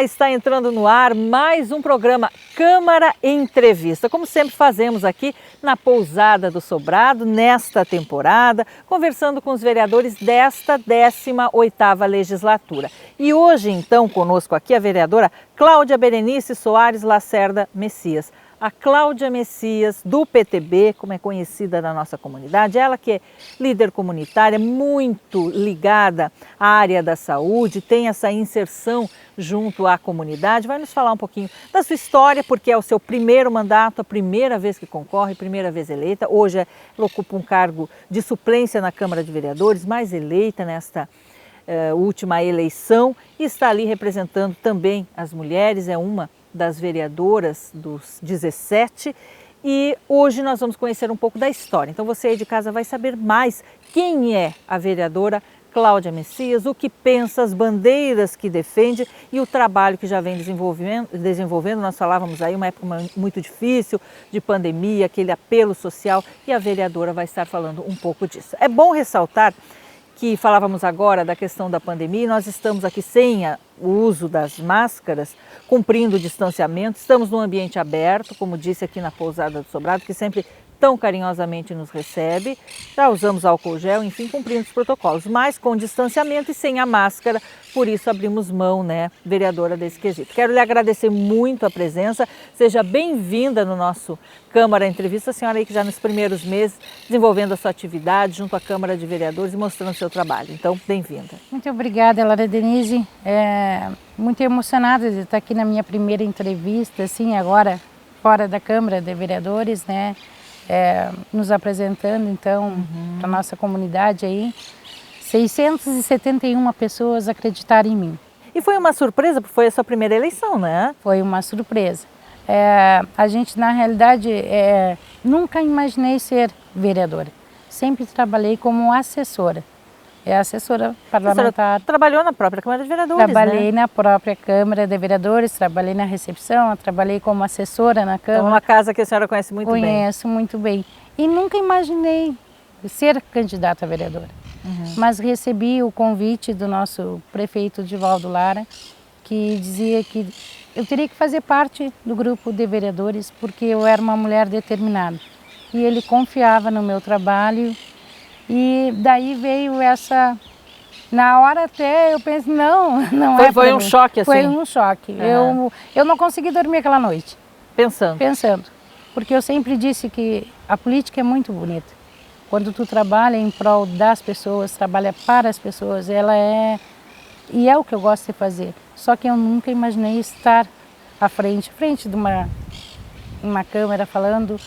Olá, está entrando no ar mais um programa Câmara Entrevista. Como sempre fazemos aqui na Pousada do Sobrado, nesta temporada, conversando com os vereadores desta 18ª legislatura. E hoje, então, conosco aqui a vereadora Cláudia Berenice Soares Lacerda Messias. A Cláudia Messias, do PTB, como é conhecida na nossa comunidade, ela que é líder comunitária, muito ligada à área da saúde, tem essa inserção junto à comunidade, vai nos falar um pouquinho da sua história, porque é o seu primeiro mandato, a primeira vez que concorre, primeira vez eleita. Hoje ela ocupa um cargo de suplência na Câmara de Vereadores, mais eleita nesta última eleição, e está ali representando também as mulheres, é uma das vereadoras dos 17, e hoje nós vamos conhecer um pouco da história. Então você aí de casa vai saber mais quem é a vereadora Cláudia Messias, o que pensa, as bandeiras que defende e o trabalho que já vem desenvolvendo. Nós falávamos aí uma época muito difícil, de pandemia, aquele apelo social, e a vereadora vai estar falando um pouco disso. É bom ressaltar que falávamos agora da questão da pandemia, nós estamos aqui sem o uso das máscaras, cumprindo o distanciamento, estamos num ambiente aberto, como disse aqui na Pousada do Sobrado, que sempre tão carinhosamente nos recebe, já usamos álcool gel, enfim, cumprindo os protocolos, mas com distanciamento e sem a máscara, por isso abrimos mão, né, vereadora, desse quesito. Quero lhe agradecer muito a presença, seja bem-vinda no nosso Câmara Entrevista, a senhora aí que já nos primeiros meses desenvolvendo a sua atividade junto à Câmara de Vereadores e mostrando o seu trabalho, então bem-vinda. Muito obrigada, Lara Denise, muito emocionada de estar aqui na minha primeira entrevista, assim, agora fora da Câmara de Vereadores, né, nos apresentando então para a nossa comunidade aí. 671 pessoas acreditaram em mim. E foi uma surpresa, porque foi a sua primeira eleição, né? Foi uma surpresa. A gente, na realidade, nunca imaginei ser vereadora. Sempre trabalhei como assessora. Assessora parlamentar. Você trabalhou na própria Câmara de Vereadores, Trabalhei na própria Câmara de Vereadores, trabalhei na recepção, trabalhei como assessora na Câmara. Então, uma casa que a senhora conhece muito bem. Conheço muito bem. E nunca imaginei ser candidata a vereadora. Mas recebi o convite do nosso prefeito Divaldo Lara, que dizia que eu teria que fazer parte do grupo de vereadores porque eu era uma mulher determinada. E ele confiava no meu trabalho. E daí veio essa... Na hora até eu pensei, não Foi um choque assim? Foi um choque. Eu não consegui dormir aquela noite. Pensando. Porque eu sempre disse que a política é muito bonita. Quando tu trabalha em prol das pessoas, trabalha para as pessoas, e é o que eu gosto de fazer. Só que eu nunca imaginei estar à frente de uma câmara falando...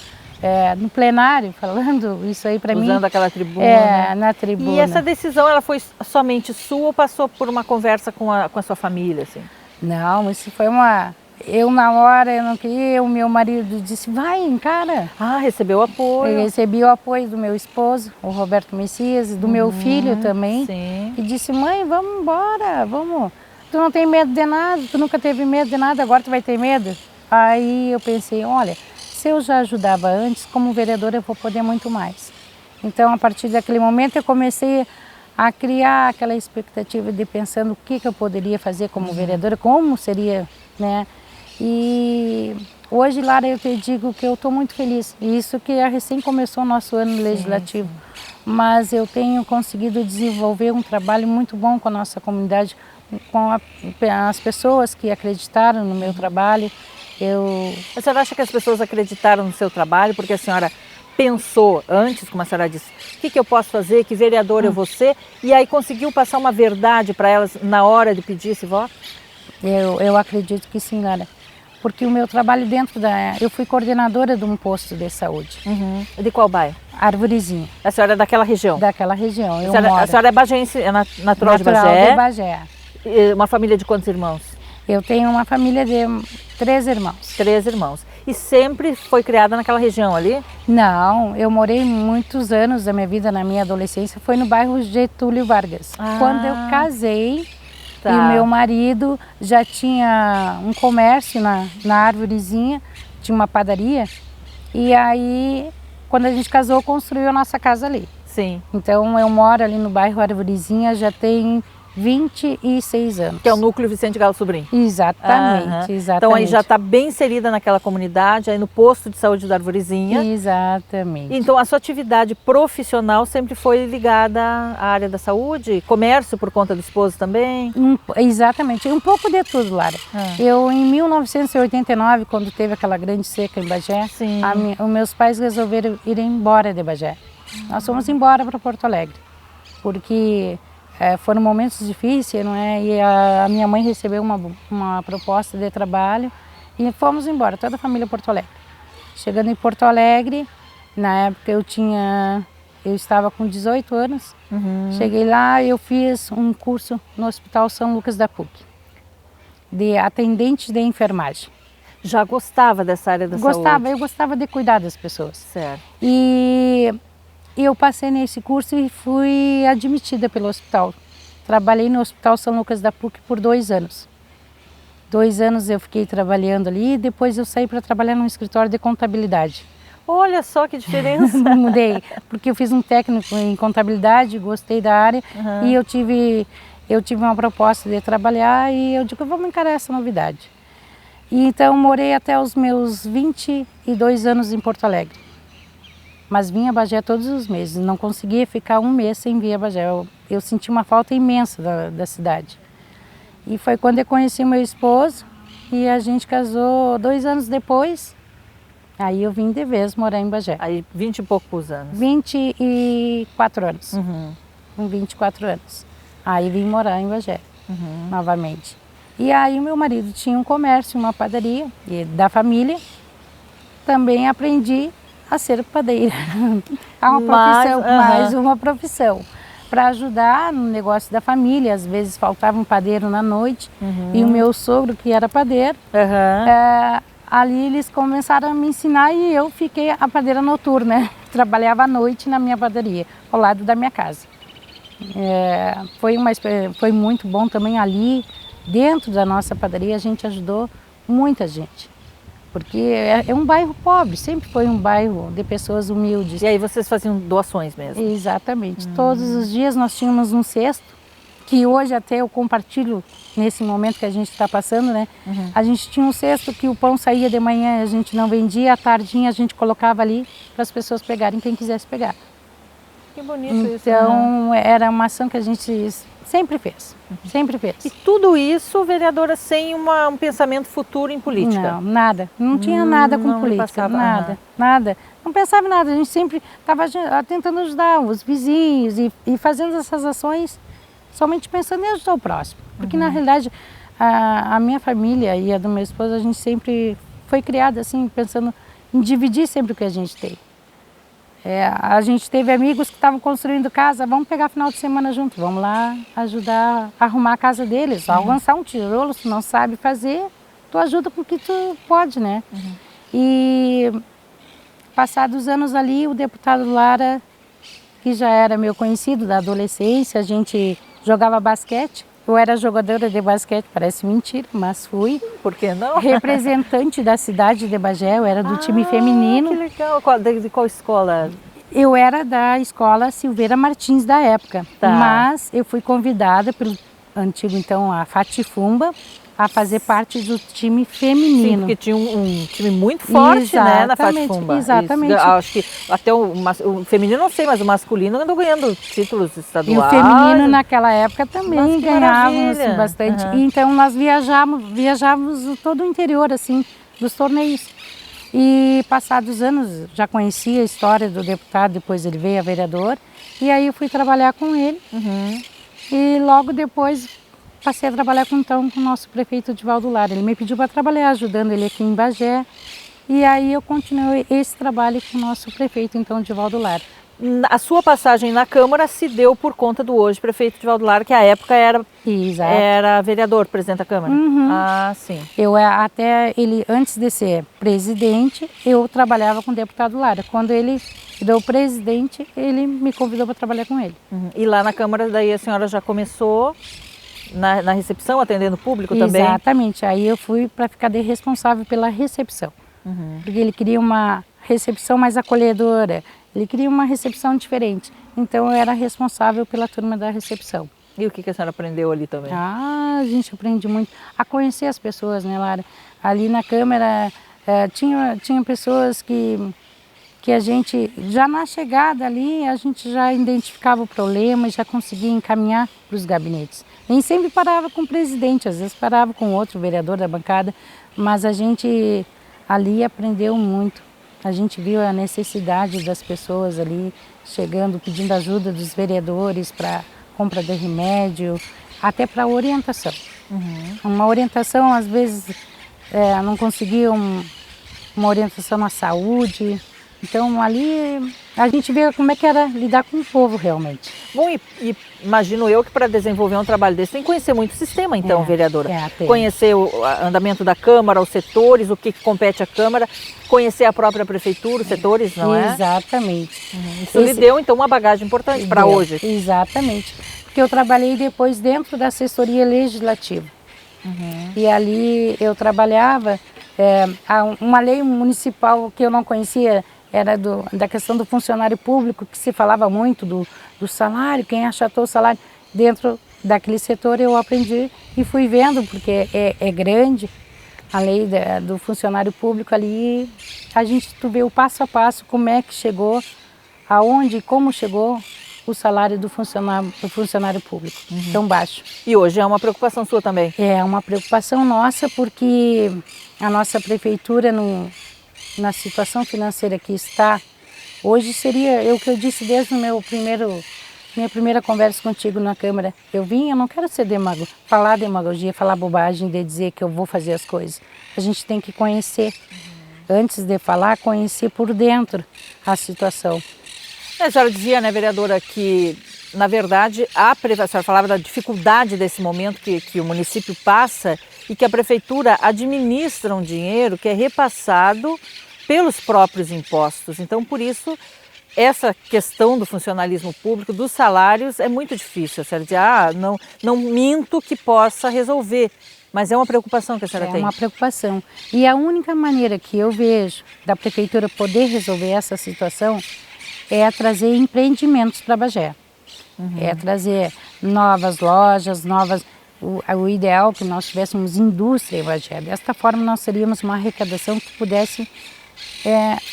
no plenário, falando isso aí para mim. Usando aquela tribuna. Na tribuna. E essa decisão, ela foi somente sua ou passou por uma conversa com a sua família, assim? Não, isso foi uma... Eu na hora, eu não queria, o meu marido disse, vai, encara. Recebeu apoio. Eu recebi o apoio do meu esposo, o Roberto Messias, do meu filho também. Sim. E disse, mãe, vamos embora, vamos. Tu não tem medo de nada, tu nunca teve medo de nada, agora tu vai ter medo? Aí eu pensei, olha... Se eu já ajudava antes, como vereadora eu vou poder muito mais. Então, a partir daquele momento, eu comecei a criar aquela expectativa de pensando o que eu poderia fazer como vereadora, como seria, né? E hoje, Lara, eu te digo que eu estou muito feliz. Isso que recém começou o nosso ano legislativo. Mas eu tenho conseguido desenvolver um trabalho muito bom com a nossa comunidade, com as pessoas que acreditaram no meu trabalho. A senhora acha que as pessoas acreditaram no seu trabalho porque a senhora pensou antes, como a senhora disse, o que eu posso fazer, que vereador eu vou ser, e aí conseguiu passar uma verdade para elas na hora de pedir esse voto? Eu acredito que sim, Lara. Porque o meu trabalho eu fui coordenadora de um posto de saúde. De qual bairro? Arvorezinha. A senhora é daquela região? Daquela região. A senhora é bagense, é natural de Bagé? De Bagé. Uma família de quantos irmãos? Eu tenho uma família de 3 irmãos. 3 irmãos. E sempre foi criada naquela região ali? Não, eu morei muitos anos da minha vida, na minha adolescência, foi no bairro Getúlio Vargas. Quando eu casei, e o meu marido já tinha um comércio na Arvorezinha, tinha uma padaria, e aí, quando a gente casou, construiu a nossa casa ali. Sim. Então, eu moro ali no bairro Arvorezinha, já tem 26 anos. Que é o Núcleo Vicente Galo Sobrinho. Exatamente, exatamente. Então aí já está bem inserida naquela comunidade, aí no posto de saúde da Arvorezinha. Exatamente. Então a sua atividade profissional sempre foi ligada à área da saúde? Comércio por conta do esposo também? Exatamente, um pouco de tudo, Lara. Eu, em 1989, quando teve aquela grande seca em Bagé, os meus pais resolveram ir embora de Bagé. Nós fomos embora para Porto Alegre, porque foram momentos difíceis, não é? E a minha mãe recebeu uma proposta de trabalho e fomos embora, toda a família Porto Alegre. Chegando em Porto Alegre, na época eu estava com 18 anos, cheguei lá e eu fiz um curso no Hospital São Lucas da PUC, de atendente de enfermagem. Já gostava dessa área da saúde? Eu gostava de cuidar das pessoas. Certo. E eu passei nesse curso e fui admitida pelo hospital. Trabalhei no Hospital São Lucas da PUC por 2 anos. 2 anos eu fiquei trabalhando ali e depois eu saí para trabalhar num escritório de contabilidade. Olha só que diferença! Mudei, porque eu fiz um técnico em contabilidade, gostei da área e eu tive uma proposta de trabalhar e eu digo, vamos encarar essa novidade. E então morei até os meus 22 anos em Porto Alegre. Mas vinha a Bagé todos os meses, não conseguia ficar um mês sem vir a Bagé. Eu senti uma falta imensa da cidade. E foi quando eu conheci meu esposo e a gente casou 2 anos depois. Aí eu vim de vez morar em Bagé. Aí 20 e poucos anos? 24 anos. Com 24 anos. Aí vim morar em Bagé, novamente. E aí meu marido tinha um comércio, uma padaria da família. Também aprendi a ser padeira. É uma profissão, mais uma profissão. Para ajudar no negócio da família, às vezes faltava um padeiro na noite. E o meu sogro, que era padeiro, ali eles começaram a me ensinar e eu fiquei a padeira noturna. Trabalhava à noite na minha padaria, ao lado da minha casa. Foi muito bom também ali, dentro da nossa padaria, a gente ajudou muita gente. Porque é um bairro pobre, sempre foi um bairro de pessoas humildes. E aí vocês faziam doações mesmo? Exatamente. Todos os dias nós tínhamos um cesto, que hoje até eu compartilho nesse momento que a gente está passando, né? A gente tinha um cesto que o pão saía de manhã, a gente não vendia, à tardinha a gente colocava ali para as pessoas pegarem, quem quisesse pegar. Que bonito isso. Então era uma ação que a gente sempre fez, sempre fez. E tudo isso, vereadora, sem um pensamento futuro em política? Não, nada. Não tinha nada com política, nada, nada. Não pensava em nada, a gente sempre estava tentando ajudar os vizinhos e fazendo essas ações somente pensando em ajudar o próximo. Porque na realidade a minha família e a do meu esposo, a gente sempre foi criada assim, pensando em dividir sempre o que a gente tem. A gente teve amigos que estavam construindo casa, vamos pegar final de semana junto, vamos lá ajudar a arrumar a casa deles, avançar um tijolo, se não sabe fazer, tu ajuda com o que tu pode, né? E passados anos ali, o deputado Lara, que já era meu conhecido da adolescência, a gente jogava basquete. Eu era jogadora de basquete, parece mentira, mas fui. Por que não? Representante da cidade de Bagé, eu era do time feminino. Que legal. De qual escola? Eu era da escola Silveira Martins da época, mas eu fui convidada pelo antigo, então, a Fatifumba, a fazer parte do time feminino. Sim, porque tinha um time muito forte, né, na Fatifumba. Exatamente. Acho que até o feminino, não sei, mas o masculino andou ganhando títulos estaduais. E o feminino naquela época também ganhávamos bastante. Então nós viajávamos todo o interior, assim, dos torneios. E passados anos, já conhecia a história do deputado, depois ele veio a vereador. E aí eu fui trabalhar com ele. E logo depois passei a trabalhar com o nosso prefeito Divaldo Lara. Ele me pediu para trabalhar, ajudando ele aqui em Bagé. E aí eu continuei esse trabalho com o nosso prefeito, então, Divaldo Lara. A sua passagem na Câmara se deu por conta do hoje prefeito Divaldo Lara, que à época era vereador, presidente da Câmara. Ah, sim. Ele, antes de ser presidente, eu trabalhava com o deputado Lara. Quando ele virou presidente, ele me convidou para trabalhar com ele. E lá na Câmara, daí a senhora já começou na recepção, atendendo o público também? Exatamente. Aí eu fui para ficar de responsável pela recepção. Porque ele queria uma recepção mais acolhedora, ele queria uma recepção diferente. Então eu era responsável pela turma da recepção. E o que a senhora aprendeu ali também? Ah, a gente aprende muito a conhecer as pessoas, né, Lara? Ali na Câmara tinha pessoas que a gente, já na chegada ali, a gente já identificava o problema e já conseguia encaminhar para os gabinetes. Nem sempre parava com o presidente, às vezes parava com outro vereador da bancada, mas a gente ali aprendeu muito. A gente viu a necessidade das pessoas ali chegando, pedindo ajuda dos vereadores para compra de remédio, até para orientação. Uma orientação, às vezes, não conseguiam uma orientação na saúde. Então ali a gente vê como é que era lidar com o povo realmente. Bom, e imagino eu que para desenvolver um trabalho desse tem que conhecer muito o sistema, então, vereadora. Conhecer o andamento da Câmara, os setores, o que compete à Câmara, conhecer a própria Prefeitura, os setores, não é? Exatamente. Isso lhe deu, então, uma bagagem importante para hoje. Exatamente. Porque eu trabalhei depois dentro da assessoria legislativa. E ali eu trabalhava, uma lei municipal que eu não conhecia, era da questão do funcionário público, que se falava muito do salário, quem achatou o salário. Dentro daquele setor eu aprendi e fui vendo, porque é grande a lei do funcionário público ali. Tu vê o passo a passo, como é que chegou, aonde e como chegou o salário do funcionário público, tão baixo. E hoje é uma preocupação sua também? É uma preocupação nossa, porque a nossa prefeitura, na situação financeira que está, hoje seria, o que eu disse desde minha primeira conversa contigo na Câmara. Eu não quero ser falar demagogia, falar bobagem, de dizer que eu vou fazer as coisas. A gente tem que conhecer, antes de falar, conhecer por dentro a situação. A senhora dizia, né, vereadora, que na verdade a senhora falava da dificuldade desse momento que o município passa e que a prefeitura administra um dinheiro que é repassado pelos próprios impostos. Então, por isso, essa questão do funcionalismo público, dos salários, é muito difícil. A senhora diz, não minto que possa resolver, mas é uma preocupação que a senhora tem. É uma preocupação. E a única maneira que eu vejo da prefeitura poder resolver essa situação é trazer empreendimentos para Bagé. É trazer novas lojas, o ideal é que nós tivéssemos indústria em Bagé. Desta forma nós teríamos uma arrecadação que pudesse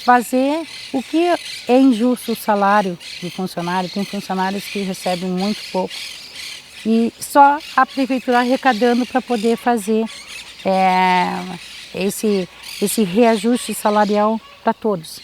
fazer o que é injusto o salário do funcionário. Tem funcionários que recebem muito pouco. E só a prefeitura arrecadando para poder fazer esse reajuste salarial para todos.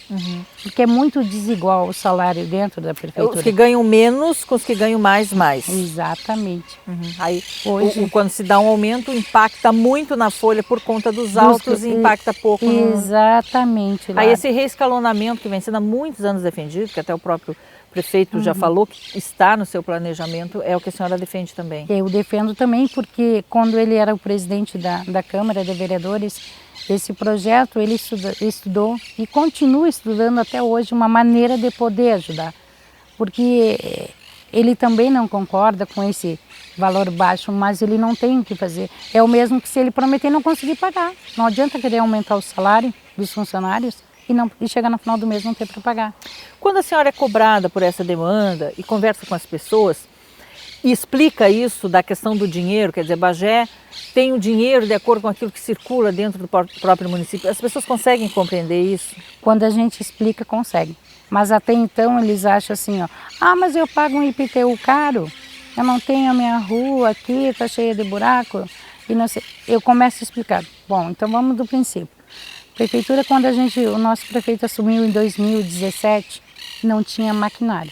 Porque é muito desigual o salário dentro da prefeitura. Os que ganham menos com os que ganham mais. Exatamente. Aí, hoje, quando se dá um aumento, impacta muito na folha por conta dos altos e impacta pouco Exatamente. Aí esse reescalonamento que vem sendo há muitos anos defendido, que até o próprio prefeito já falou que está no seu planejamento, é o que a senhora defende também. Eu defendo também, porque quando ele era o presidente da Câmara de Vereadores, esse projeto ele estudou e continua estudando até hoje uma maneira de poder ajudar. Porque ele também não concorda com esse valor baixo, mas ele não tem o que fazer. É o mesmo que se ele prometer não conseguir pagar. Não adianta querer aumentar o salário dos funcionários e chegar no final do mês não ter para pagar. Quando a senhora é cobrada por essa demanda e conversa com as pessoas e explica isso da questão do dinheiro, quer dizer, Bagé tem o dinheiro de acordo com aquilo que circula dentro do próprio município, as pessoas conseguem compreender isso? Quando a gente explica, consegue. Mas até então eles acham assim, mas eu pago um IPTU caro, eu não tenho a minha rua aqui, está cheia de buraco, e não sei. Eu começo a explicar. Bom, então vamos do princípio. Prefeitura, quando o nosso prefeito assumiu em 2017, não tinha maquinário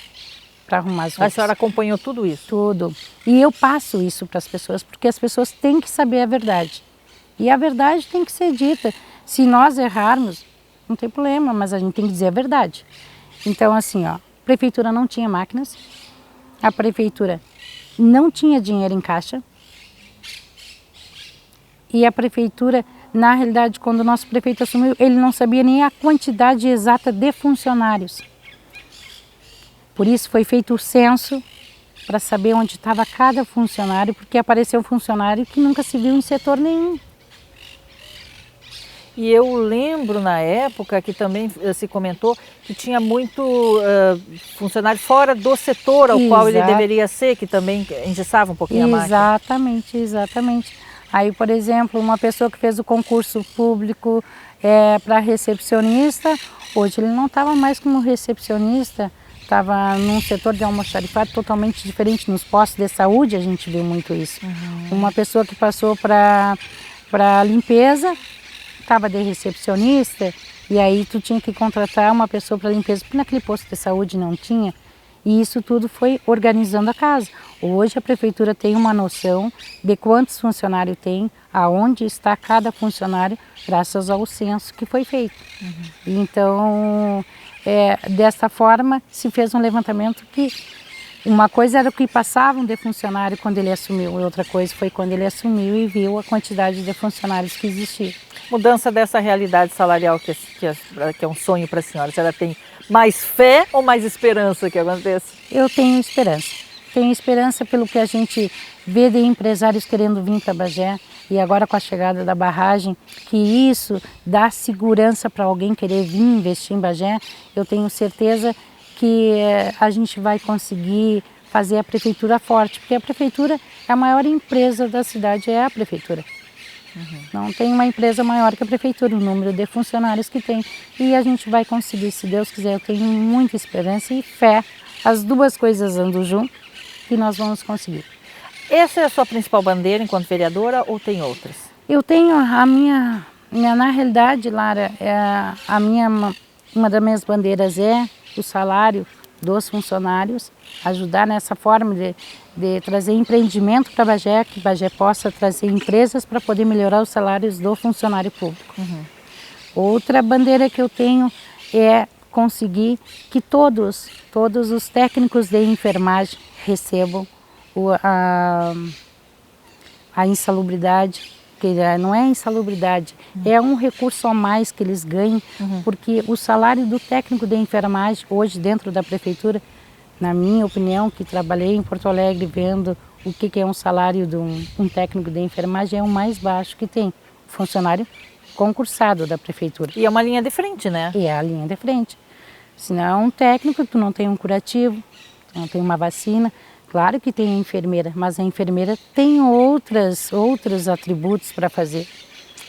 para arrumar as ruas. A senhora acompanhou tudo isso? Tudo. E eu passo isso para as pessoas, porque as pessoas têm que saber a verdade. E a verdade tem que ser dita. Se nós errarmos, não tem problema, mas a gente tem que dizer a verdade. Então, assim, a prefeitura não tinha máquinas, a prefeitura não tinha dinheiro em caixa, e a prefeitura, na realidade, quando o nosso prefeito assumiu, ele não sabia nem a quantidade exata de funcionários. Por isso foi feito o censo para saber onde estava cada funcionário, porque apareceu um funcionário que nunca se viu em setor nenhum. E eu lembro na época que também se comentou que tinha muito funcionário fora do setor ao qual ele deveria ser, que também engessava um pouquinho a máquina. Exatamente, exatamente. Aí, por exemplo, uma pessoa que fez o concurso público para recepcionista, hoje ele não estava mais como recepcionista, estava num setor de almoxarifado totalmente diferente. Nos postos de saúde a gente vê muito isso. Uma pessoa que passou para limpeza, estava de recepcionista, e aí tu tinha que contratar uma pessoa para limpeza, porque naquele posto de saúde não tinha. E isso tudo foi organizando a casa. Hoje a prefeitura tem uma noção de quantos funcionários tem, aonde está cada funcionário, graças ao censo que foi feito. Então, dessa forma, se fez um levantamento que uma coisa era o que passavam de funcionário quando ele assumiu, e outra coisa foi quando ele assumiu e viu a quantidade de funcionários que existia. Mudança dessa realidade salarial que é um sonho para a senhora, você tem mais fé ou mais esperança que aconteça? Eu tenho esperança. Tenho esperança pelo que a gente vê de empresários querendo vir para Bagé, e agora com a chegada da barragem, que isso dá segurança para alguém querer vir investir em Bagé. Eu tenho certeza que a gente vai conseguir fazer a prefeitura forte, porque a prefeitura é a maior empresa da cidade, é a prefeitura. Não tem uma empresa maior que a prefeitura, o número de funcionários que tem. E a gente vai conseguir, se Deus quiser. Eu tenho muita esperança e fé. As duas coisas andam junto e nós vamos conseguir. Essa é a sua principal bandeira enquanto vereadora ou tem outras? Eu tenho a minha na realidade, Lara, uma das minhas bandeiras é o salário dos funcionários, ajudar nessa forma de trazer empreendimento para Bagé, que Bagé possa trazer empresas para poder melhorar os salários do funcionário público. Outra bandeira que eu tenho é conseguir que todos os técnicos de enfermagem recebam a insalubridade, que não é insalubridade, é um recurso a mais que eles ganham, porque o salário do técnico de enfermagem hoje dentro da prefeitura, na minha opinião, que trabalhei em Porto Alegre vendo o que é um salário de um técnico de enfermagem, é o mais baixo que tem, funcionário concursado da prefeitura. E é uma linha de frente, né? E é a linha de frente. Se não é um técnico, tu não tem um curativo, tu não tem uma vacina. Claro que tem a enfermeira, mas a enfermeira tem outros atributos para fazer.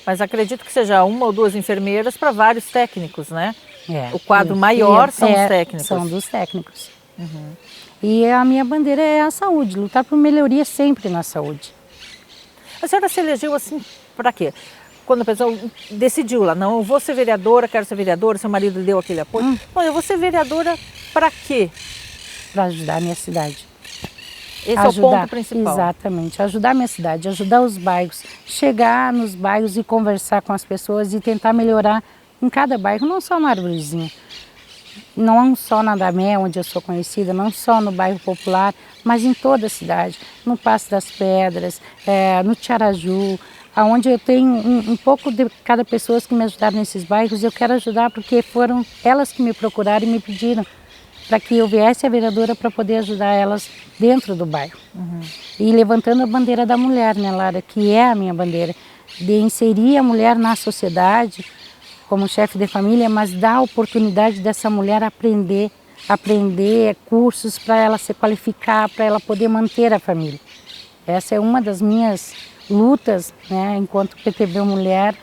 Mas acredito que seja uma ou duas enfermeiras para vários técnicos, né? O quadro isso. maior são os técnicos. São dos técnicos. E a minha bandeira é a saúde, lutar por melhoria sempre na saúde. A senhora se elegeu assim para quê? Quando a pessoa decidiu lá, não, eu vou ser vereadora, quero ser vereadora, seu marido deu aquele apoio. Não, eu vou ser vereadora para quê? Para ajudar a minha cidade. Esse é o ponto principal. Exatamente, ajudar a minha cidade, ajudar os bairros, chegar nos bairros e conversar com as pessoas e tentar melhorar em cada bairro, não só na Arvorezinha, não só na Damé, onde eu sou conhecida, não só no bairro Popular, mas em toda a cidade, no Passo das Pedras, no Tiaraju, onde eu tenho um pouco de cada pessoa que me ajudaram nesses bairros. Eu quero ajudar porque foram elas que me procuraram e me pediram para que eu viesse a vereadora para poder ajudar elas dentro do bairro. E levantando a bandeira da mulher, né, Lara, que é a minha bandeira, de inserir a mulher na sociedade como chefe de família, mas dar a oportunidade dessa mulher aprender cursos para ela se qualificar, para ela poder manter a família. Essa é uma das minhas lutas, né, enquanto PTB Mulher,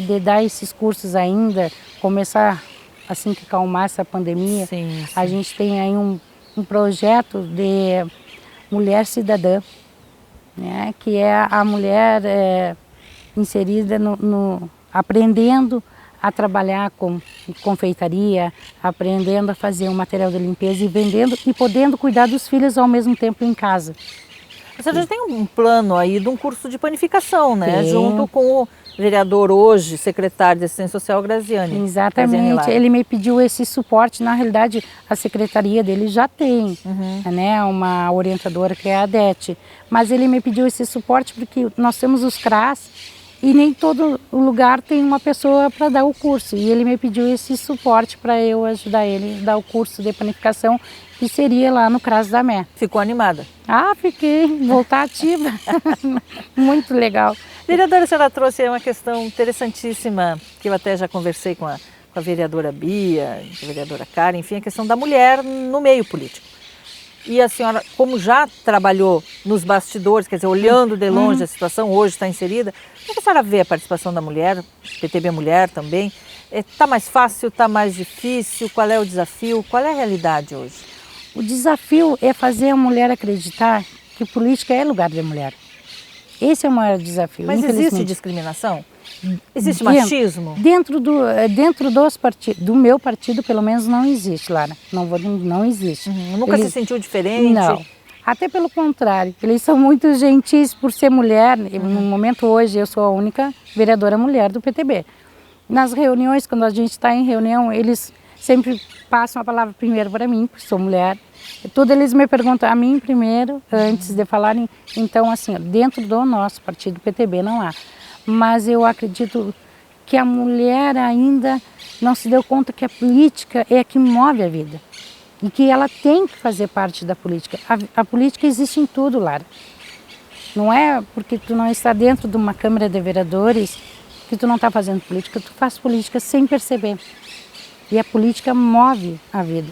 de dar esses cursos ainda, começar assim que acalmar essa pandemia. Sim. A gente tem aí um projeto de mulher cidadã, né, que é a mulher inserida aprendendo a trabalhar com confeitaria, aprendendo a fazer um material de limpeza e vendendo e podendo cuidar dos filhos ao mesmo tempo em casa. Você já tem um plano aí de um curso de panificação, né? Sim. Junto com o vereador hoje, secretário de Assistência Social, Graziani. Exatamente, ele me pediu esse suporte. Na realidade, a secretaria dele já tem, né, uma orientadora que é a Adete, mas ele me pediu esse suporte porque nós temos os CRAS E nem todo lugar tem uma pessoa para dar o curso. E ele me pediu esse suporte para eu ajudar ele a dar o curso de panificação, que seria lá no CRAS da Mé. Ficou animada? Ah, fiquei, voltar ativa. Muito legal. Vereadora, a senhora trouxe aí uma questão interessantíssima, que eu até já conversei com a vereadora Bia, com a vereadora Karen, enfim, a questão da mulher no meio político. E a senhora, como já trabalhou nos bastidores, quer dizer, olhando de longe a situação, hoje está inserida, como é que a senhora vê a participação da mulher, PTB Mulher também? Está mais fácil, está mais difícil? Qual é o desafio? Qual é a realidade hoje? O desafio é fazer a mulher acreditar que política é lugar de mulher. Esse é o maior desafio. Mas existe discriminação? Existe machismo? Dentro dos partidos, do meu partido, pelo menos, não existe, Lara. Não existe. Nunca se sentiu diferente? Não. Até pelo contrário. Eles são muito gentis por ser mulher. No momento hoje, eu sou a única vereadora mulher do PTB. Nas reuniões, quando a gente está em reunião, eles sempre passam a palavra primeiro para mim, porque sou mulher. Tudo eles me perguntam a mim primeiro, antes de falarem. Então, assim, dentro do nosso partido PTB não há. Mas eu acredito que a mulher ainda não se deu conta que a política é a que move a vida. E que ela tem que fazer parte da política. A política existe em tudo, Lara. Não é porque tu não está dentro de uma Câmara de Vereadores que tu não está fazendo política. Tu faz política sem perceber. E a política move a vida.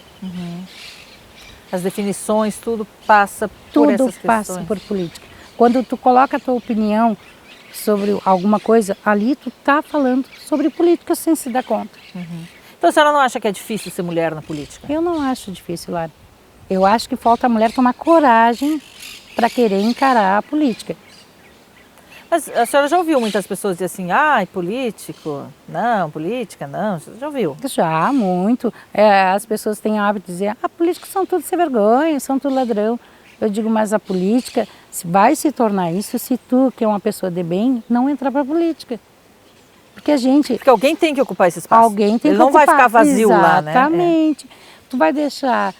As definições, tudo passa por essas questões. Tudo passa por política. Quando tu coloca a tua opinião sobre alguma coisa, ali tu está falando sobre política sem se dar conta. Então a senhora não acha que é difícil ser mulher na política? Eu não acho difícil, Lara. Eu acho que falta a mulher tomar coragem para querer encarar a política. Mas a senhora já ouviu muitas pessoas dizer assim, político, não, política, não, você já ouviu? Já, muito. As pessoas têm o hábito de dizer, políticos são tudo sem vergonha, são tudo ladrão. Eu digo, mas a política vai se tornar isso se tu, que é uma pessoa de bem, não entrar para a política. Porque alguém tem que ocupar esse espaço. Alguém tem Ele que não ocupar. vai ficar vazio lá, né? Exatamente. Tu vai deixar...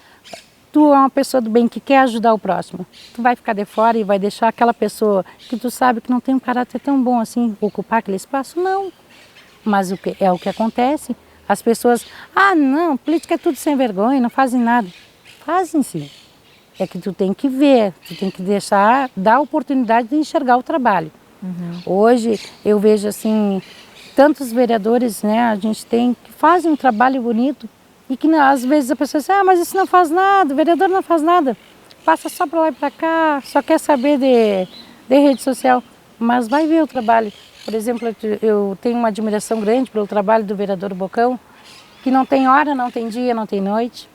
Tu é uma pessoa do bem que quer ajudar o próximo. Tu vai ficar de fora e vai deixar aquela pessoa que tu sabe que não tem um caráter tão bom assim ocupar aquele espaço? Não. Mas o que acontece? As pessoas, não, política é tudo sem vergonha, não fazem nada. Fazem sim. É que tu tem que ver, tu tem que dar a oportunidade de enxergar o trabalho. Hoje eu vejo assim, tantos vereadores, né, a gente tem que fazem um trabalho bonito. E que às vezes a pessoa diz, mas isso não faz nada, o vereador não faz nada. Passa só para lá e para cá, só quer saber de rede social. Mas vai ver o trabalho. Por exemplo, eu tenho uma admiração grande pelo trabalho do vereador Bocão, que não tem hora, não tem dia, não tem noite.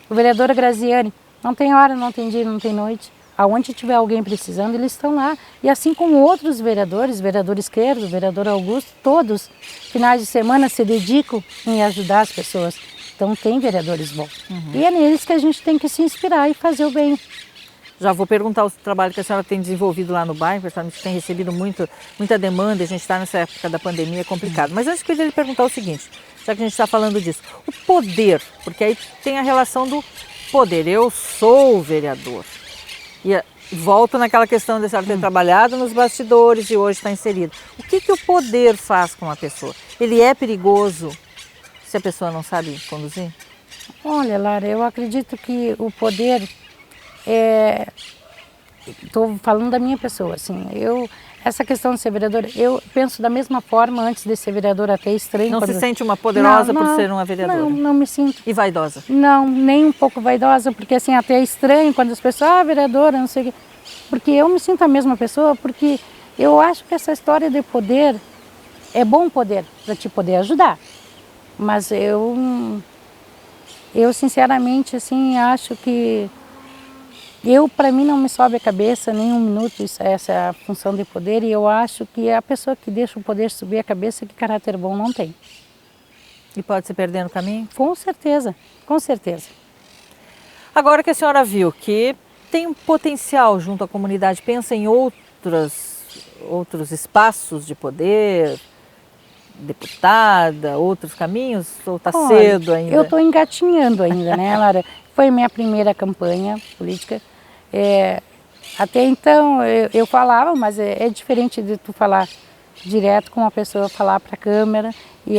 O vereador Graziani, não tem hora, não tem dia, não tem noite. Aonde tiver alguém precisando, eles estão lá. E assim como outros vereadores, vereador Esquerdo, vereador Augusto, todos, finais de semana, se dedicam em ajudar as pessoas. Então tem vereadores bons. E é neles que a gente tem que se inspirar e fazer o bem. Já vou perguntar o trabalho que a senhora tem desenvolvido lá no bairro, porque a senhora tem recebido muita demanda, a gente está nessa época da pandemia, é complicado. Mas antes eu queria lhe perguntar o seguinte, já que a gente está falando disso, o poder, porque aí tem a relação do poder. Eu sou o vereador. E volto naquela questão de a senhora ter trabalhado nos bastidores e hoje está inserida. O que o poder faz com a pessoa? Ele é perigoso se a pessoa não sabe conduzir? Olha, Lara, eu acredito que o poder estou falando da minha pessoa, assim, essa questão de ser vereadora, eu penso da mesma forma antes de ser vereadora, até estranho. Não se sente uma poderosa por ser uma vereadora? Não me sinto. E vaidosa? Não, nem um pouco vaidosa, porque assim, até é estranho quando as pessoas, vereadora, não sei o quê. Porque eu me sinto a mesma pessoa, porque eu acho que essa história de poder, é bom poder, para te poder ajudar. Mas eu sinceramente, assim, acho que para mim não me sobe a cabeça nem um minuto essa função de poder, e eu acho que a pessoa que deixa o poder subir a cabeça, que caráter bom não tem. E pode se perder no caminho? Com certeza, com certeza. Agora que a senhora viu que tem um potencial junto à comunidade, pensa em outros espaços de poder, deputada, outros caminhos, ou está cedo ainda? Eu estou engatinhando ainda, né, Lara? Foi minha primeira campanha política. Até então eu falava, mas é diferente de tu falar direto com uma pessoa falar para a Câmara. E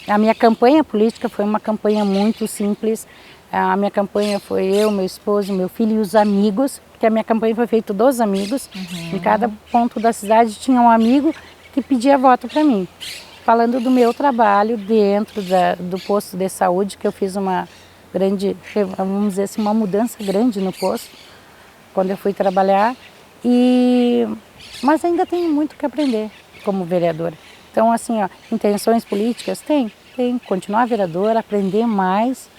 a minha campanha política foi uma campanha muito simples. A minha campanha foi eu, meu esposo, meu filho e os amigos, porque a minha campanha foi feita dos amigos. Em cada ponto da cidade tinha um amigo que pedia voto para mim. Falando do meu trabalho dentro do posto de saúde, que eu fiz uma grande, vamos dizer assim, uma mudança grande no posto, quando eu fui trabalhar. Mas ainda tenho muito que aprender como vereadora. Então, assim, ó, intenções políticas tem, continuar vereadora, aprender mais,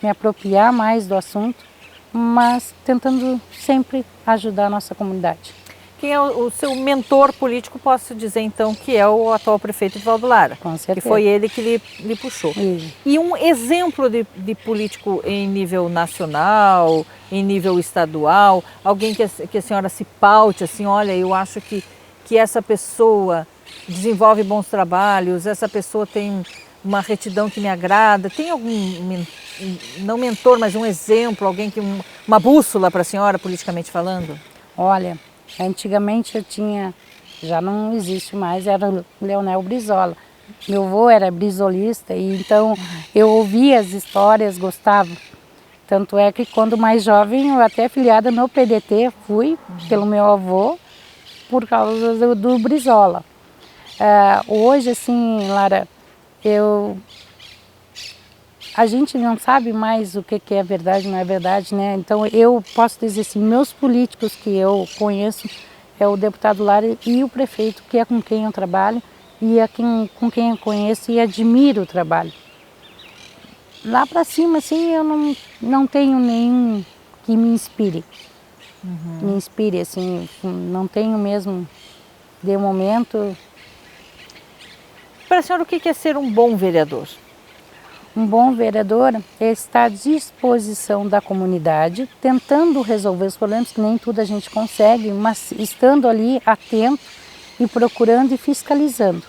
me apropriar mais do assunto, mas tentando sempre ajudar a nossa comunidade. Quem é o seu mentor político, posso dizer então que é o atual prefeito Edvaldo Lara, Com certeza. que foi ele que lhe puxou. Isso. E um exemplo de político em nível nacional, em nível estadual, alguém que a senhora se paute, assim, olha, eu acho que essa pessoa desenvolve bons trabalhos, essa pessoa tem uma retidão que me agrada. Tem algum, não mentor, mas um exemplo, alguém que uma bússola para a senhora, politicamente falando? Olha, antigamente eu tinha, já não existe mais, era o Leonel Brizola. Meu avô era brisolista e então eu ouvia as histórias, gostava. Tanto é que quando mais jovem, eu até filiada no PDT, fui pelo meu avô, por causa do Brizola. Hoje, assim, Lara, a gente não sabe mais o que é verdade e não é verdade, né? Então eu posso dizer assim, meus políticos que eu conheço é o deputado Lara e o prefeito, que é com quem eu trabalho e com quem eu conheço e admiro o trabalho. Lá para cima, assim, eu não tenho nenhum que me inspire. Me inspire, assim, não tenho mesmo, de momento. Para a senhora, o que é ser um bom vereador? Um bom vereador é estar à disposição da comunidade, tentando resolver os problemas, que nem tudo a gente consegue, mas estando ali atento e procurando e fiscalizando.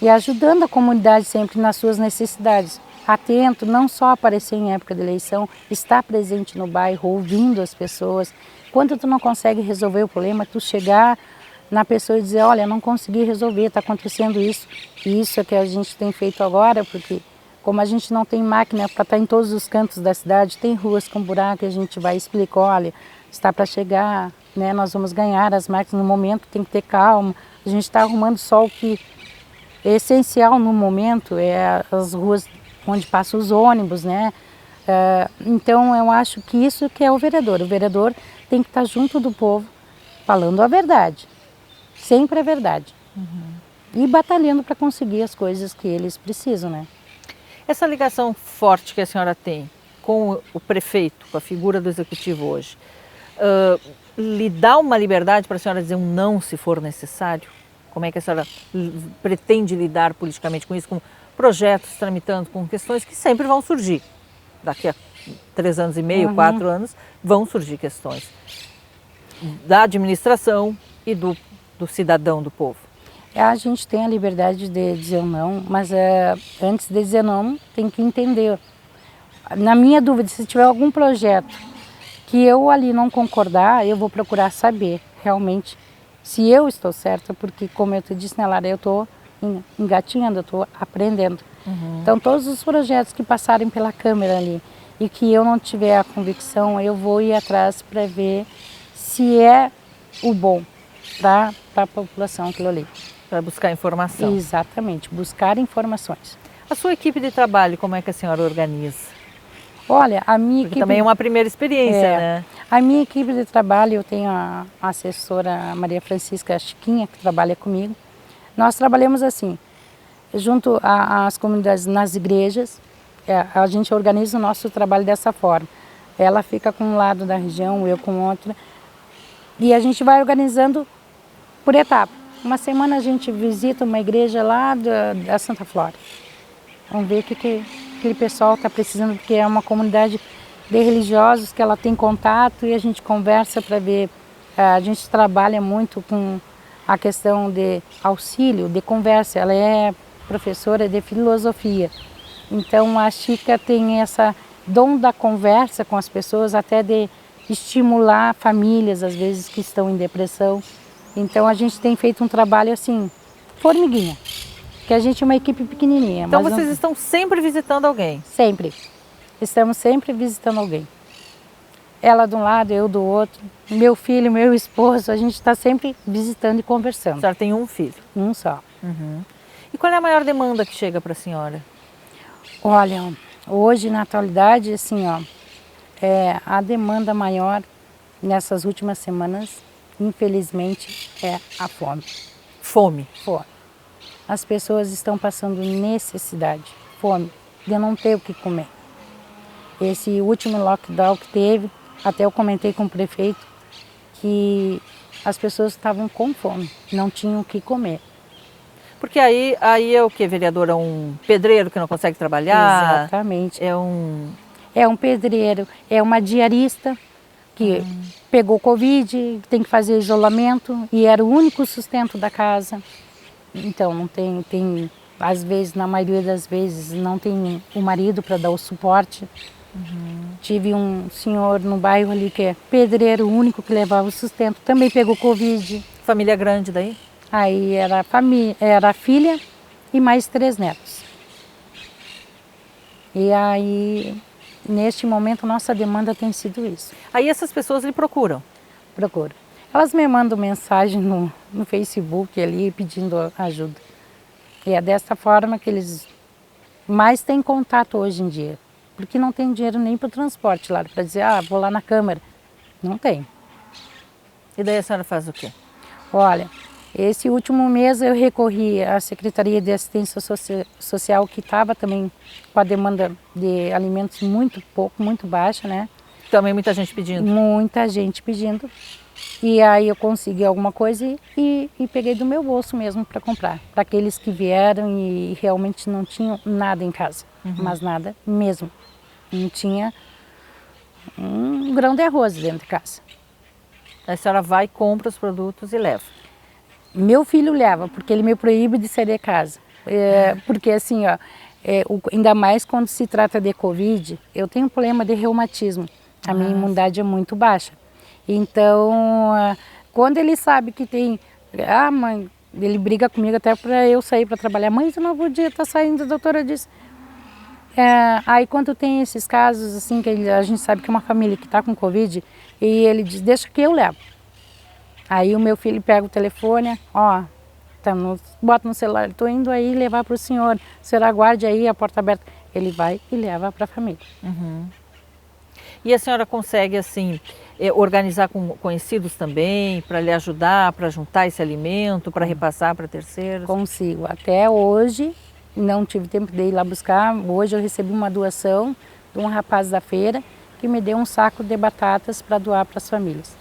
E ajudando a comunidade sempre nas suas necessidades. Atento, não só aparecer em época de eleição, estar presente no bairro, ouvindo as pessoas. Quando tu não consegue resolver o problema, tu chegar na pessoa e dizer, olha, não consegui resolver, está acontecendo isso. E isso é que a gente tem feito agora, porque como a gente não tem máquina para estar em todos os cantos da cidade, tem ruas com buraco, a gente vai explicar, olha, está para chegar, né, nós vamos ganhar as máquinas no momento, tem que ter calma. A gente está arrumando só o que é essencial no momento, é as ruas onde passam os ônibus, né? Então eu acho que isso que é o vereador tem que estar junto do povo, falando a verdade, sempre a verdade, e batalhando para conseguir as coisas que eles precisam, né? Essa ligação forte que a senhora tem com o prefeito, com a figura do executivo hoje, lhe dá uma liberdade para a senhora dizer um não se for necessário? Como é que a senhora pretende lidar politicamente com isso, com projetos tramitando, com questões que sempre vão surgir? Daqui a 3 anos e meio, 4 anos, vão surgir questões da administração e do cidadão, do povo. A gente tem a liberdade de dizer não, mas antes de dizer não, tem que entender. Na minha dúvida, se tiver algum projeto que eu ali não concordar, eu vou procurar saber realmente se eu estou certa, porque como eu te disse, né, Lara, eu estou engatinhando, eu estou aprendendo. Então todos os projetos que passarem pela Câmara ali e que eu não tiver a convicção, eu vou ir atrás para ver se é o bom para a população aquilo ali. Para buscar informação. Exatamente, buscar informações. A sua equipe de trabalho, como é que a senhora organiza? Olha, a minha Porque equipe... também é uma primeira experiência, né? A minha equipe de trabalho, eu tenho a assessora Maria Francisca Chiquinha, que trabalha comigo. Nós trabalhamos assim, junto às comunidades nas igrejas, a gente organiza o nosso trabalho dessa forma. Ela fica com um lado da região, eu com outro. E a gente vai organizando por etapa. Uma semana a gente visita uma igreja lá da Santa Flora. Vamos ver o que aquele pessoal está precisando, porque é uma comunidade de religiosos que ela tem contato e a gente conversa para ver. A gente trabalha muito com a questão de auxílio, de conversa. Ela é professora de filosofia. Então a Chica tem essa dom da conversa com as pessoas, até de estimular famílias, às vezes, que estão em depressão. Então a gente tem feito um trabalho assim, formiguinha, que a gente é uma equipe pequenininha. Então mas vocês estão sempre visitando alguém? Sempre. Estamos sempre visitando alguém. Ela de um lado, eu do outro, meu filho, meu esposo, a gente está sempre visitando e A conversando. senhora tem um filho. Um só. E qual é a maior demanda que chega para a senhora? Olha, hoje na atualidade, assim, ó, a demanda maior nessas últimas semanas, infelizmente, é a fome. Fome. Fome. As pessoas estão passando necessidade, fome, de não ter o que comer. Esse último lockdown que teve, até eu comentei com o prefeito, que as pessoas estavam com fome, não tinham o que comer. Porque aí é o que, vereadora? Um pedreiro que não consegue trabalhar? Exatamente. É um... É um pedreiro, é uma diarista que pegou Covid, tem que fazer isolamento e era o único sustento da casa. Então não tem às vezes, na maioria das vezes, não tem o marido para dar o suporte. Tive um senhor no bairro ali que é pedreiro, o único que levava o sustento, também pegou Covid. Família grande daí? Aí era a filha e mais 3 netos. E aí, neste momento, nossa demanda tem sido isso. Aí essas pessoas lhe procuram? Procuro. Elas me mandam mensagem no Facebook ali pedindo ajuda. E é dessa forma que eles mais têm contato hoje em dia. Porque não tem dinheiro nem para o transporte lá, para dizer, vou lá na Câmara. Não tem. E daí a senhora faz o quê? Olha, esse último mês eu recorri à Secretaria de Assistência Social, que estava também com a demanda de alimentos muito baixa, né? Também muita gente pedindo? Muita gente pedindo. E aí eu consegui alguma coisa e peguei do meu bolso mesmo para comprar. Para aqueles que vieram e realmente não tinham nada em casa. Mas nada mesmo. Não tinha um grão de arroz dentro de casa. A senhora vai, compra os produtos e leva? Meu filho leva, porque ele me proíbe de sair de casa. Porque assim, ó, ainda mais quando se trata de Covid, eu tenho um problema de reumatismo. A minha imunidade é muito baixa. Então, quando ele sabe que tem... mãe, ele briga comigo até para eu sair para trabalhar. Mãe, você não podia estar saindo, a doutora disse. Aí quando tem esses casos, assim, que a gente sabe que é uma família que está com Covid, e ele diz, deixa que eu levo. Aí o meu filho pega o telefone, bota no celular, estou indo aí levar para o senhor aguarde aí a porta aberta. Ele vai e leva para a família. E a senhora consegue, assim, organizar com conhecidos também, para lhe ajudar, para juntar esse alimento, para repassar para terceiros? Consigo. Até hoje, não tive tempo de ir lá buscar. Hoje eu recebi uma doação de um rapaz da feira que me deu um saco de batatas para doar para as famílias.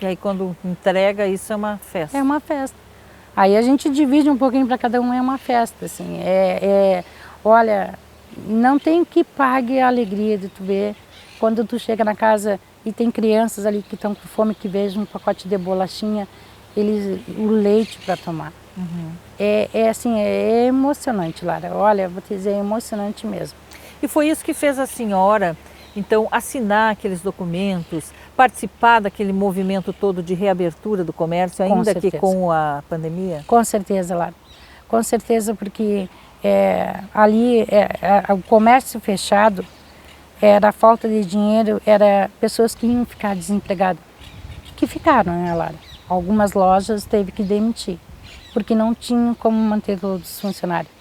E aí quando entrega, isso é uma festa? É uma festa. Aí a gente divide um pouquinho para cada um, é uma festa, assim. Olha, não tem que pague a alegria de tu ver quando tu chega na casa e tem crianças ali que estão com fome, que vejam um pacote de bolachinha, o leite para tomar. Assim, é emocionante, Lara. Olha, vou te dizer, é emocionante mesmo. E foi isso que fez a senhora, então, assinar aqueles documentos, participar daquele movimento todo de reabertura do comércio, ainda que com a pandemia? Com certeza, Lara. Com certeza, porque ali o comércio fechado, era falta de dinheiro, era pessoas que iam ficar desempregadas. Que ficaram, né, Lara? Algumas lojas teve que demitir, porque não tinham como manter todos os funcionários.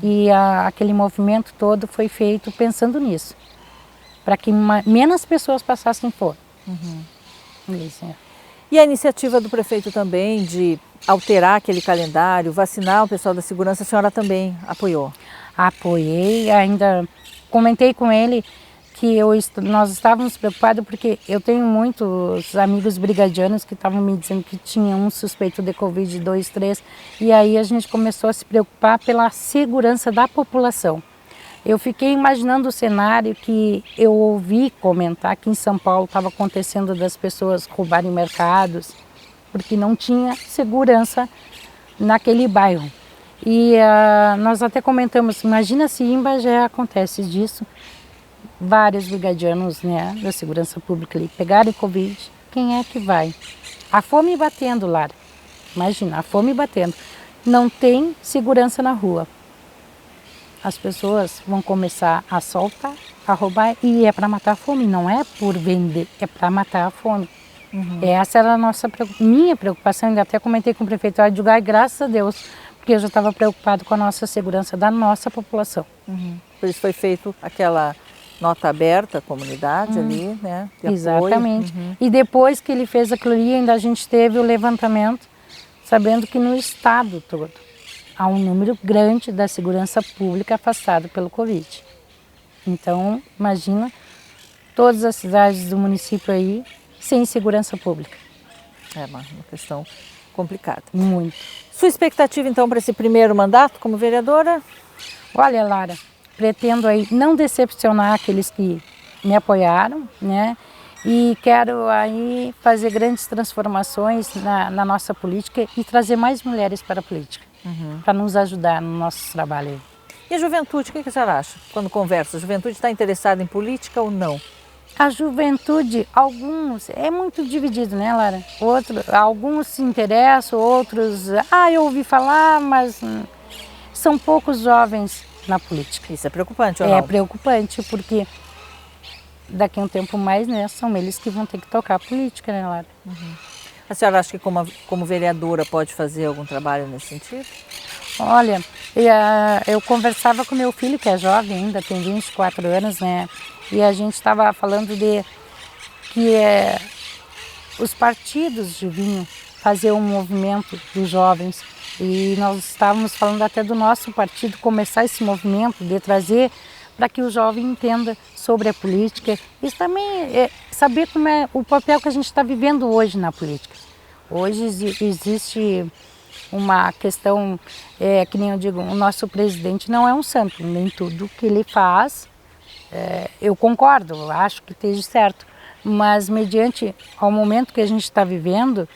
E aquele movimento todo foi feito pensando nisso, para que menos pessoas passassem fome. Isso, E a iniciativa do prefeito também de alterar aquele calendário, vacinar o pessoal da segurança, a senhora também apoiou? Apoiei, ainda comentei com ele que nós estávamos preocupados porque eu tenho muitos amigos brigadianos que estavam me dizendo que tinha um suspeito de Covid, 2, 3, e aí a gente começou a se preocupar pela segurança da população. Eu fiquei imaginando o cenário que eu ouvi comentar que em São Paulo estava acontecendo das pessoas roubarem mercados, porque não tinha segurança naquele bairro. E nós até comentamos, imagina se em Bagé acontece disso, vários brigadianos, né, da segurança pública ali pegarem Covid, quem é que vai? A fome batendo, Lara, imagina, a fome batendo. não tem segurança na rua. As pessoas vão começar a assaltar, a roubar, e é para matar a fome, não é por vender, é para matar a fome. Essa era a minha preocupação, ainda até comentei com o prefeito de Uruguai, graças a Deus, porque eu já estava preocupado com a nossa segurança da nossa população. Por isso foi feito aquela nota aberta à comunidade ali, né? De Exatamente. apoio. E depois que ele fez aquilo ali, ainda a gente teve o levantamento, sabendo que no estado todo há um número grande da segurança pública afastada pelo Covid. Então, imagina todas as cidades do município aí sem segurança pública. É uma questão complicada. Muito. Sua expectativa, então, para esse primeiro mandato como vereadora? Olha, Lara, pretendo aí não decepcionar aqueles que me apoiaram, né? E quero aí fazer grandes transformações na nossa política e trazer mais mulheres para a política, para nos ajudar no nosso trabalho aí. E a juventude, o que a senhora acha quando conversa? A juventude está interessada em política ou não? A juventude, alguns, é muito dividido, né, Lara? Alguns se interessam, outros, eu ouvi falar, mas são poucos jovens na política. Isso é preocupante, ou não? É preocupante, porque daqui a um tempo mais, né, são eles que vão ter que tocar a política, né, Lara? A senhora acha que como vereadora pode fazer algum trabalho nesse sentido? Olha, eu conversava com meu filho, que é jovem ainda, tem 24 anos, né? E a gente estava falando de que os partidos deviam fazer um movimento dos jovens. E nós estávamos falando até do nosso partido começar esse movimento, de trazer para que o jovem entenda sobre a política. Isso também é saber como é o papel que a gente está vivendo hoje na política. Hoje existe uma questão, que nem eu digo, o nosso presidente não é um santo, nem tudo que ele faz, eu concordo, eu acho que esteja certo, mas mediante ao momento que a gente está vivendo,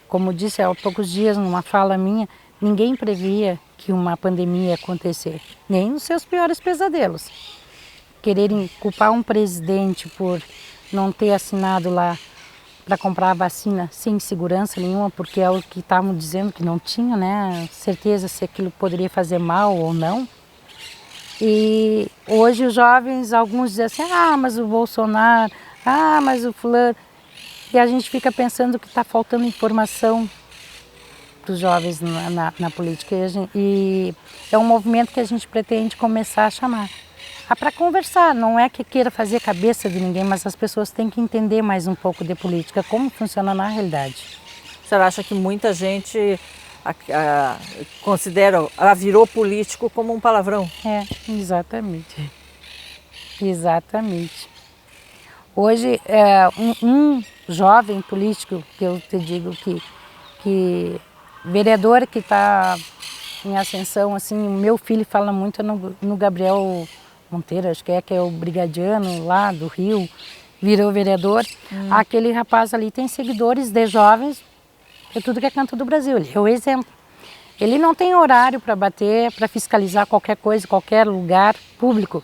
como disse há poucos dias numa fala minha, ninguém previa que uma pandemia ia acontecer, nem nos seus piores pesadelos. Quererem culpar um presidente por não ter assinado lá para comprar a vacina sem segurança nenhuma, porque é o que estavam dizendo que não tinha, né, certeza se aquilo poderia fazer mal ou não. E hoje os jovens, alguns dizem assim, mas o Bolsonaro, mas o fulano. E a gente fica pensando que está faltando informação para os jovens na política. E é um movimento que a gente pretende começar a chamar. Para conversar, não é que queira fazer cabeça de ninguém, mas as pessoas têm que entender mais um pouco de política, como funciona na realidade. A senhora acha que muita gente considera, virou político como um palavrão? É, exatamente. Exatamente. Hoje, um jovem político, que eu te digo que vereador que está em ascensão, assim, o meu filho fala muito no Gabriel Monteiro, acho que é o brigadiano lá do Rio, virou vereador. Aquele rapaz ali tem seguidores de jovens de tudo que é canto do Brasil, ele é o exemplo. Ele não tem horário para bater, para fiscalizar qualquer coisa, qualquer lugar público.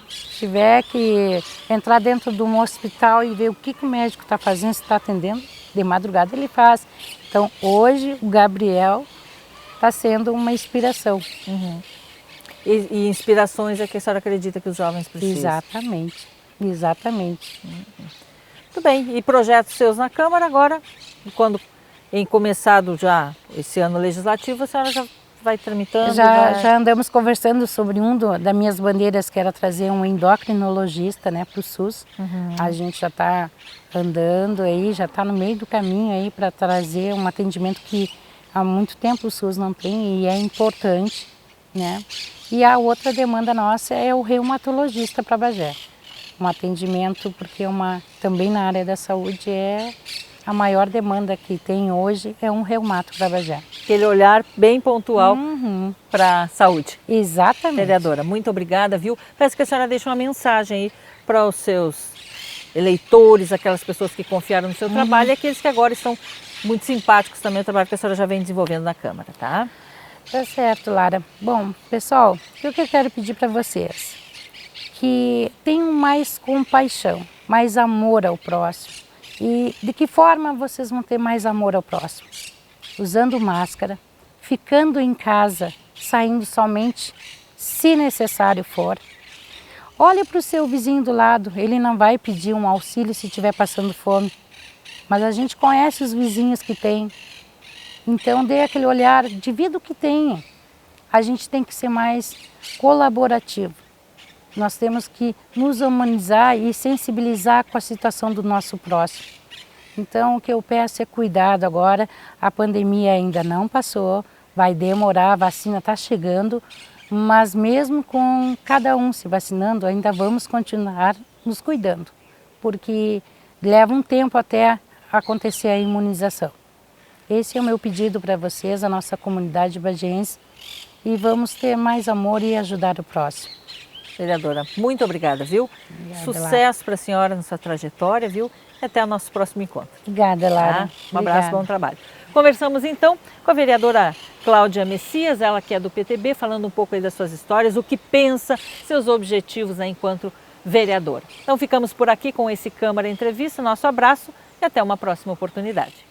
Se tiver que entrar dentro de um hospital e ver o que o médico está fazendo, se está atendendo, de madrugada ele faz. Então hoje o Gabriel está sendo uma inspiração. E inspirações é que a senhora acredita que os jovens precisam? Exatamente, exatamente. Muito bem, e projetos seus na Câmara agora, quando começado já esse ano legislativo, a senhora já vai tramitando? Já andamos conversando sobre das minhas bandeiras, que era trazer um endocrinologista, né, para o SUS. A gente já está andando aí, já está no meio do caminho aí para trazer um atendimento que há muito tempo o SUS não tem e é importante, né? E a outra demanda nossa é o reumatologista para Bagé. Um atendimento, porque também na área da saúde a maior demanda que tem hoje é um reumato para Bagé. Aquele olhar bem pontual para a saúde. Exatamente. Vereadora, muito obrigada, viu? Peço que a senhora deixe uma mensagem aí para os seus eleitores, aquelas pessoas que confiaram no seu trabalho e aqueles que agora estão muito simpáticos também ao trabalho que a senhora já vem desenvolvendo na Câmara, tá? Tá certo, Lara. Bom, pessoal, o que eu quero pedir para vocês? Que tenham mais compaixão, mais amor ao próximo. E de que forma vocês vão ter mais amor ao próximo? Usando máscara, ficando em casa, saindo somente se necessário for. Olha para o seu vizinho do lado, ele não vai pedir um auxílio se estiver passando fome, mas a gente conhece os vizinhos que tem. Então dê aquele olhar, divida o que tem. A gente tem que ser mais colaborativo. Nós temos que nos humanizar e sensibilizar com a situação do nosso próximo. Então o que eu peço é cuidado agora, a pandemia ainda não passou, vai demorar, a vacina está chegando, mas mesmo com cada um se vacinando, ainda vamos continuar nos cuidando, porque leva um tempo até acontecer a imunização. Esse é o meu pedido para vocês, a nossa comunidade bagiense, e vamos ter mais amor e ajudar o próximo. Vereadora, muito obrigada, viu? Obrigada, Sucesso para a senhora na sua trajetória, viu? E até o nosso próximo encontro. Obrigada, Lara. Tá? Um abraço, bom trabalho. Conversamos então com a vereadora Cláudia Messias, ela que é do PTB, falando um pouco aí das suas histórias, o que pensa, seus objetivos aí enquanto vereadora. Então ficamos por aqui com esse Câmara Entrevista, nosso abraço e até uma próxima oportunidade.